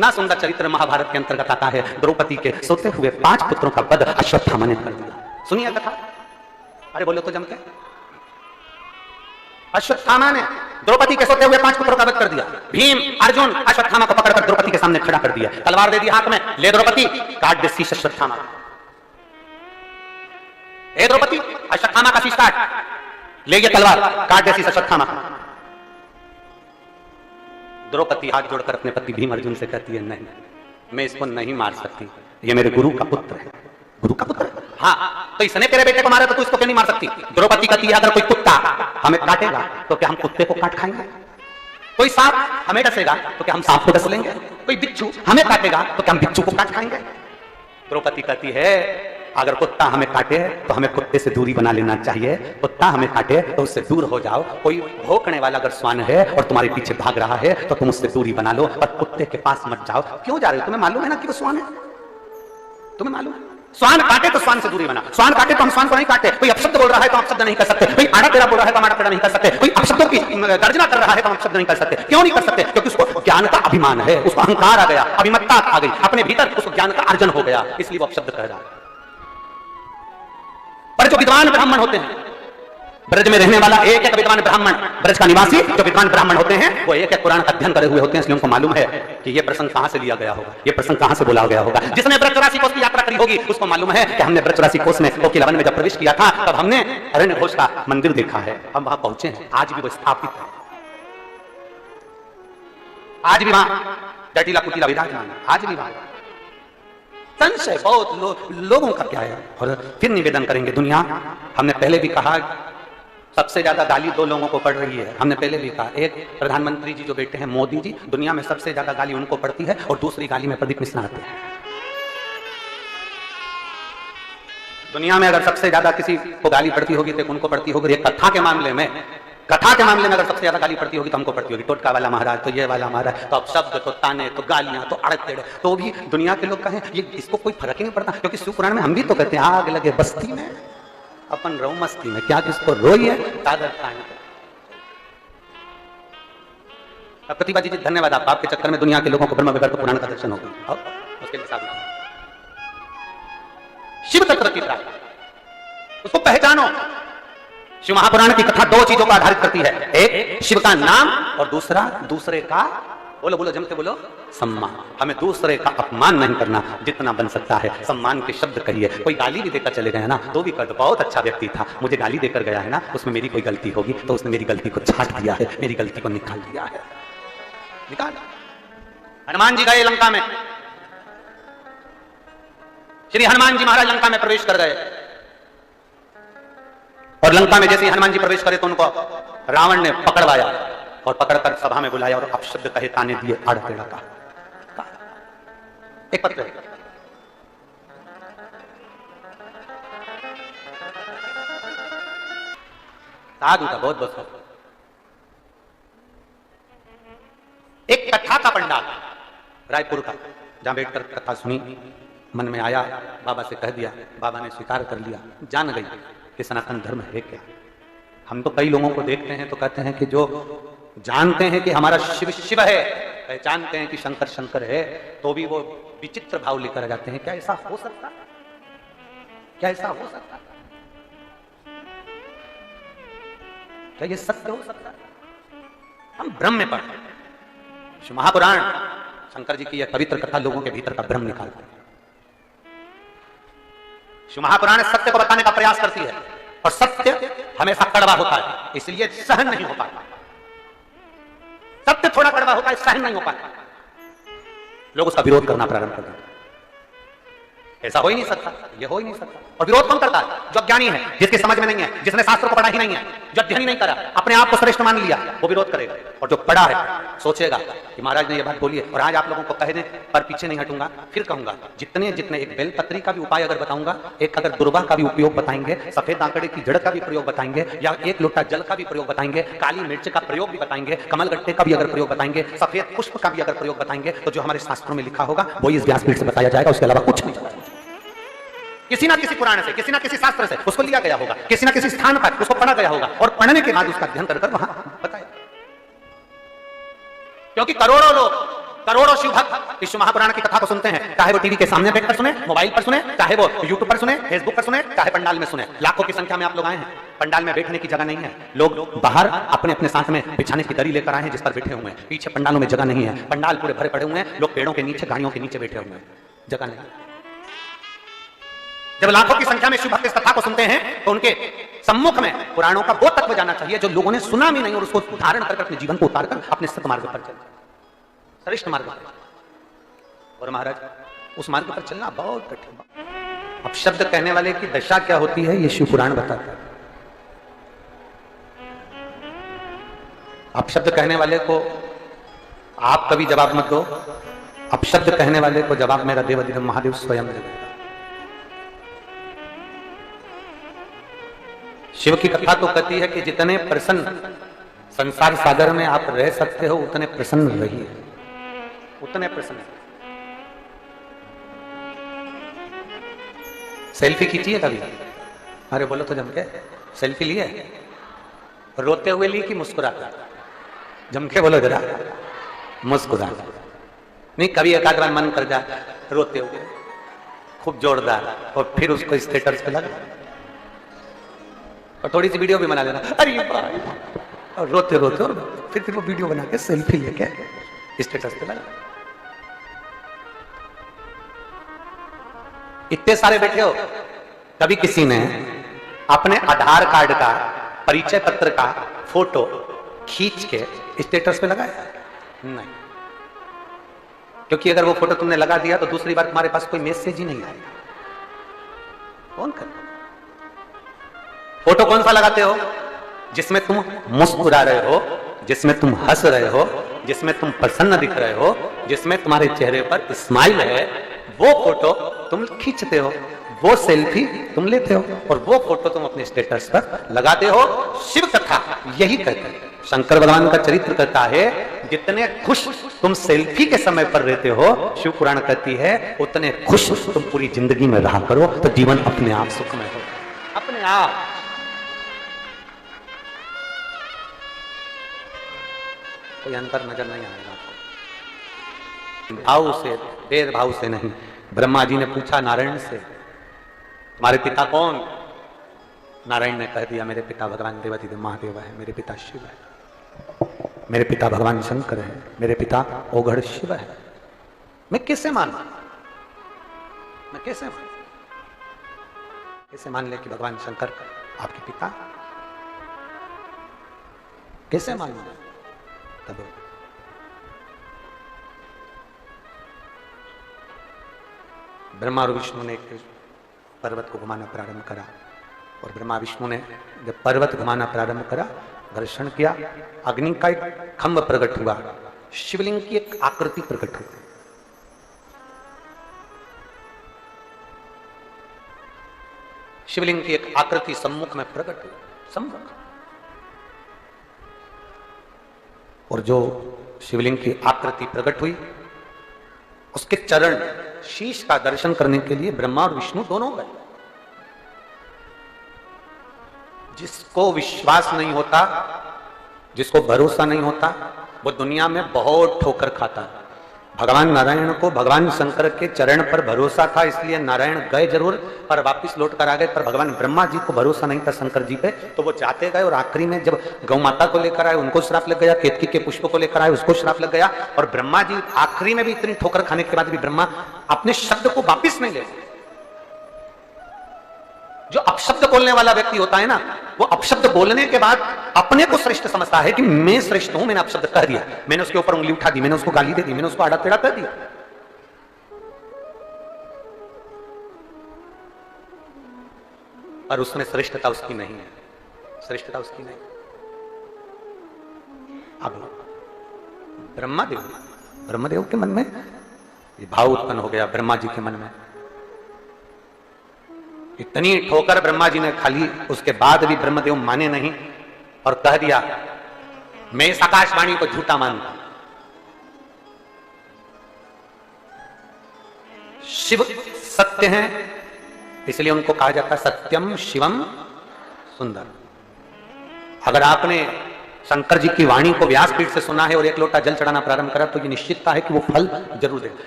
ना सुंदर चरित्र महाभारत के अंतर्गत आता है। द्रौपदी के सोते हुए 5 पुत्रों का वध अश्वत्थामा ने कर दिया। सुनिए कथा, अरे बोलो तो जमते। अश्वत्थामा ने द्रौपदी के सोते हुए 5 पुत्रों का वध कर दिया। भीम अर्जुन अश्वत्थामा को पकड़कर द्रौपदी के सामने खड़ा कर दिया, तलवार दे दी हाथ में, ले द्रौपदी काट दे शीश अश्वत्थामा। ए द्रौपदी अश्वत्थामा का शीश काट, ले ये तलवार काट दे शीश अश्वत्थामा। द्रौपदी हाथ जोड़कर अपने पति भीम अर्जुन से कहती है, नहीं मैं इसको नहीं मार सकती, ये मेरे गुरु का पुत्र है। गुरु का पुत्र? हाँ, तो इसने तेरे बेटे को मारा तो तू इसको क्यों नहीं मार सकती? द्रौपदी कहती है, अगर कोई कुत्ता हमें काटेगा तो क्या हम कुत्ते को काट खाएंगे? कोई सांप हमें डसेगा तो क्या हम सांप को डस लेंगे? कोई बिच्छू हमें काटेगा तो क्या हम बिच्छू को काट खाएंगे? द्रौपदी कहती है, अगर कुत्ता हमें काटे तो हमें कुत्ते से दूरी बना लेना चाहिए, कुत्ता हमें काटे तो उससे दूर हो जाओ। कोई भौंकने वाला अगर श्वान है और तुम्हारे पीछे भाग रहा है तो तुम उससे दूरी बना लो, और कुत्ते के पास मत जाओ। क्यों जा रहे हो? तुम्हें मालूम है ना कि वो श्वान है, तुम्हें मालूम है। श्वान काटे तो श्वान से दूरी बना, श्वान काटे तो हम श्वान को नहीं काटे। कोई अपशब्द बोल रहा है तो हम शब्द नहीं कर सकते, कोई आड़ा टेढ़ा बोल रहा है तो हम आड़ा टेढ़ा नहीं कर सकते, कोई अपशब्दों की गर्जना कर रहा है तो हम शब्द नहीं कर सकते। क्यों नहीं कर सकते? क्योंकि उसको ज्ञान का अभिमान है, उसको अहंकार आ गया, अभिमत्ता आ गई अपने भीतर, उसको ज्ञान का अर्जन हो गया, इसलिए वो अपशब्द कह रहा है। पर जो विद्वान ब्राह्मण होते हैं, ब्रज में रहने वाला एक एक विद्वान ब्राह्मण, ब्रज का निवासी जो विद्वान ब्राह्मण होते हैं, वो एक एक पुराण का अध्ययन करे हुए होते हैं, इसलिए उनको मालूम है कि ये प्रसंग कहां से लिया गया होगा, ये प्रसंग कहां से बोला गया होगा। जिसने ब्रज 84 कोस की यात्रा करी होगी उसको मालूम है कि हमने ब्रज 84 कोस में कोकिलावन में जब प्रवेश किया था तब हमने अरण्य घोष का मंदिर देखा है, हम वहां पहुंचे हैं, आज भी वो स्थापित है, आज भी वहां जटिला कुटिला विराजमान है, आज भी वहां। संशय बहुत लोगों का क्या है। और फिर निवेदन करेंगे, दुनिया, हमने पहले भी कहा सबसे ज्यादा गाली 2 लोगों को पड़ रही है। हमने पहले भी कहा, एक प्रधानमंत्री जी जो बेटे हैं मोदी जी, दुनिया में सबसे ज्यादा गाली उनको पड़ती है, और दूसरी गाली में प्रदीप मिश्रा आते हैं। दुनिया में अगर सबसे ज्यादा किसी को गाली पड़ती होगी तो उनको पड़ती होगी। कथा के मामले में अगर सबसे ज्यादा गाली पड़ती होगी तो हमको पड़ती होगी। टोटका वाला महाराज, तो ये वाला महाराज, तो अब शब्द, तो ताने, तो गालियां, तो अड़क टेढ़े, तो भी दुनिया के लोग कहें ये इसको कोई फर्क ही नहीं पड़ता। क्योंकि शिव पुराण में हम भी तो कहते हैं, आग लगे बस्ती में अपन रो मस्ती में, क्या किसको रोइए तादर खाने। प्रतिभा जी धन्यवाद, आपके चक्कर में दुनिया के लोगों को ब्रह्म विवर्त पुराण का दर्शन होगा। उसके लिए साथ शिव तत्व की प्राप्ति, उसको पहचानो। शिव महापुराण की कथा 2 चीजों पर आधारित करती है, एक शिव का नाम और दूसरा दूसरे का, बोलो बोलो जमते बोलो, सम्मान। हमें दूसरे का अपमान नहीं करना, जितना बन सकता है सम्मान के शब्द कहिए। कोई गाली भी देकर चले गए ना तो भी कर दो, बहुत अच्छा व्यक्ति था, मुझे गाली देकर गया है ना, उसमें मेरी कोई गलती होगी तो उसने मेरी गलती को छाट दिया है, मेरी गलती को निकाल दिया है, निकाल। हनुमान जी गए लंका में, श्री हनुमान जी महाराज लंका में प्रवेश कर गए, और लंका में जैसे ही हनुमान जी प्रवेश करे तो उनको रावण ने पकड़वाया और पकड़कर सभा में बुलाया और अपशब्द कहे, ताने दिए, आड़ा टेढ़ा कहा। एक पत्र है, साधु का बहुत बहुत। एक कथा का पंडाल रायपुर का, जहां बैठकर कथा सुनी, मन में आया, बाबा से कह दिया, बाबा ने स्वीकार कर लिया, जान गई कि सनातन धर्म है क्या। हम तो कई लोगों को देखते हैं तो कहते हैं कि जो जानते हैं कि हमारा शिव शिव है, पहचानते हैं कि शंकर शंकर है, तो भी वो विचित्र भाव लेकर आ जाते हैं। क्या ऐसा हो सकता? क्या ऐसा हो सकता? क्या ये सत्य हो सकता? हम भ्रम में पड़ते हैं। शिव महापुराण शंकर जी की यह पवित्र कथा लोगों के भीतर का भ्रम निकालती है। शिव महापुराण सत्य को बताने का प्रयास करती है, और सत्य हमेशा कड़वा होता है, इसलिए सहन नहीं हो पाता। सत्य थोड़ा कड़वा होता है, सहन नहीं हो पाता, लोग उसका विरोध करना प्रारंभ कर देते हैं। ऐसा हो ही नहीं सकता, ये हो ही नहीं सकता। और विरोध कौन करता है? जो अज्ञानी है, जिसके समझ में नहीं है, जिसने शास्त्र को पढ़ा ही नहीं है, जो अध्ययन ही नहीं करा, अपने आप को श्रेष्ठ मान लिया, वो विरोध करेगा। और जो पढ़ा है सोचेगा कि महाराज ने ये बात बोली है, और आज आप लोगों को कह दें पर पीछे नहीं हटूंगा, फिर कहूंगा। जितने जितने एक बेलपत्री का भी उपाय अगर बताऊंगा, एक अगर दुर्वा का भी उपयोग बताएंगे, सफेद आंकड़े की जड़ का भी प्रयोग बताएंगे, या 1 लोटा जल का भी प्रयोग बताएंगे, काली मिर्च का प्रयोग भी बताएंगे, कमलगट्टे का भी अगर प्रयोग बताएंगे, सफेद पुष्प का भी अगर प्रयोग बताएंगे, तो जो हमारे शास्त्रों में लिखा होगा वो इस व्यासपीठ से बताया जाएगा, उसके अलावा कुछ नहीं। किसी ना किसी पुराण से, किसी ना किसी शास्त्र से उसको लिया गया होगा, किसी ना किसी स्थान पर उसको पढ़ा गया होगा, और पढ़ने के बाद उसका अध्ययन कर वहां बताया। क्योंकि करोड़ों करोड़ों शिव भक्त विश्व महापुराण की कथा को सुनते हैं, चाहे वो टीवी के सामने बैठकर सुने, मोबाइल पर सुने, चाहे वो यूट्यूब पर सुने, फेसबुक पर सुने, चाहे पंडाल में सुने। लाखों की संख्या में आप लोग आए हैं, पंडाल में बैठने की जगह नहीं है, लोग बाहर अपने अपने साथ में बिछाने की दरी लेकर आए हैं जिस पर बैठे हुए हैं। पीछे पंडालों में जगह नहीं है, पंडाल पूरे भरे पड़े हुए हैं, लोग पेड़ों के नीचे, गाड़ियों के नीचे बैठे हुए हैं, जगह नहीं। जब लाखों की संख्या में शिव भक्त इस कथा को सुनते हैं तो उनके सम्मुख में पुराणों का वो तत्व जाना चाहिए जो लोगों ने सुना भी नहीं और उसको धारण कर अपने जीवन को उतारकर अपने सत्मार्ग पर चलते, श्रेष्ठ मार्ग पर। और महाराज उस मार्ग पर चलना बहुत कठिन। अब शब्द कहने वाले की दशा क्या होती है ये शिव पुराण बताता है। अब शब्द कहने वाले को आप कभी जवाब मत दो, अब शब्द कहने वाले को जवाब मेरा देवाधिदेव महादेव स्वयं देगा। शिव की कथा तो कहती है कि जितने प्रसन्न संसार सागर में आप रह सकते हो उतने प्रसन्न रहिए, उतने प्रसन्न। सेल्फी खींची है कभी? अरे बोलो तो जम के, सेल्फी ली है? रोते हुए ली कि मुस्कुराते? जम के बोलो जरा, मुस्कुरा। नहीं कभी एक आध बार मन कर जाए रोते हुए खूब जोरदार, और फिर उसको स्टेटस पे लगा और थोड़ी सी वीडियो भी बना लेना, अरे भाई, और रोते रोते और फिर वो वीडियो बना के सेल्फी लेके स्टेटस पे लगा। इतने सारे बैठे हो, कभी किसी ने अपने आधार कार्ड का, परिचय पत्र का फोटो खींच के स्टेटस पे लगाया? नहीं, क्योंकि अगर वो फोटो तुमने लगा दिया तो दूसरी बार तुम्हारे पास कोई मैसेज ही नहीं आएगा। कौन कर? फोटो कौन सा लगाते हो? जिसमें तुम मुस्कुरा रहे हो, जिसमें तुम हंस रहे हो, जिसमें तुम प्रसन्न दिख रहे हो, जिसमें तुम्हारे चेहरे पर स्माइल है, वो फोटो तुम खींचते हो, वो सेल्फी तुम लेते हो और वो फोटो तुम अपने स्टेटस पर लगाते हो। शिव कथा यही कहते हैं, शंकर भगवान का चरित्र कहता है जितने खुश तुम सेल्फी के समय पर रहते हो, शिव पुराण कहती है उतने खुश तुम पूरी जिंदगी में रहा करो तो जीवन अपने आप सुखमय हो, अपने आप। कोई अंतर नजर नहीं आएगा आपको। भाव से, भेदभाव से नहीं। ब्रह्मा जी ने पूछा नारायण से, तुम्हारे पिता कौन? नारायण ने कह दिया मेरे पिता भगवान देवाधिदेव महादेव है, मेरे पिता शिव है, मेरे पिता भगवान शंकर है, मेरे पिता ओघड़ शिव है। मैं कैसे मानू? मैं कैसे मान ले कि भगवान शंकर आपके पिता? कैसे मान लो? तब ब्रह्मा और विष्णु ने एक पर्वत को घुमाना प्रारंभ करा, और ब्रह्मा विष्णु ने जब पर्वत घुमाना प्रारंभ करा, घर्षण किया, अग्नि का एक खंभ प्रकट हुआ, शिवलिंग की एक आकृति प्रकट हुई। शिवलिंग की एक आकृति सम्मुख में प्रकट हुई, सम्मुख। और जो शिवलिंग की आकृति प्रकट हुई, उसके चरण शीश का दर्शन करने के लिए ब्रह्मा और विष्णु दोनों गए। जिसको विश्वास नहीं होता, जिसको भरोसा नहीं होता, वो दुनिया में बहुत ठोकर खाता है। भगवान नारायण को भगवान शंकर के चरण पर भरोसा था, इसलिए नारायण गए जरूर पर वापस लौट कर आ गए। पर भगवान ब्रह्मा जी को भरोसा नहीं था शंकर जी पे, तो वो जाते गए और आखिरी में जब गौ माता को लेकर आए उनको श्राप लग गया, केतकी के पुष्प को लेकर आए उसको श्राप लग गया, और ब्रह्मा जी आखिरी में भी इतनी ठोकर खाने के बाद भी ब्रह्मा अपने शब्द को वापिस नहीं ले। जो अपशब्द बोलने वाला व्यक्ति होता है ना, वो अपशब्द बोलने के बाद अपने को श्रेष्ठ समझता है कि मैं श्रेष्ठ हूं, मैंने अपशब्द कह दिया, मैंने उसके ऊपर उंगली उठा दी, मैंने उसको गाली दे दी, मैंने उसको आड़ा टेढ़ा कर दिया। और उसमें श्रेष्ठता उसकी नहीं है, श्रेष्ठता उसकी नहीं। अब ब्रह्मदेव के मन में ये भाव उत्पन्न हो गया, ब्रह्मा जी के मन में इतनी ठोकर ब्रह्मा जी ने खाली, उसके बाद भी ब्रह्मदेव माने नहीं और कह दिया मैं इस आकाशवाणी को झूठा मानता। शिव सत्य हैं, इसलिए उनको कहा जाता है सत्यम शिवम सुंदर। अगर आपने शंकर जी की वाणी को व्यासपीठ से सुना है और एक लोटा जल चढ़ाना प्रारंभ करा, तो ये निश्चितता है कि वो फल जरूर देगा।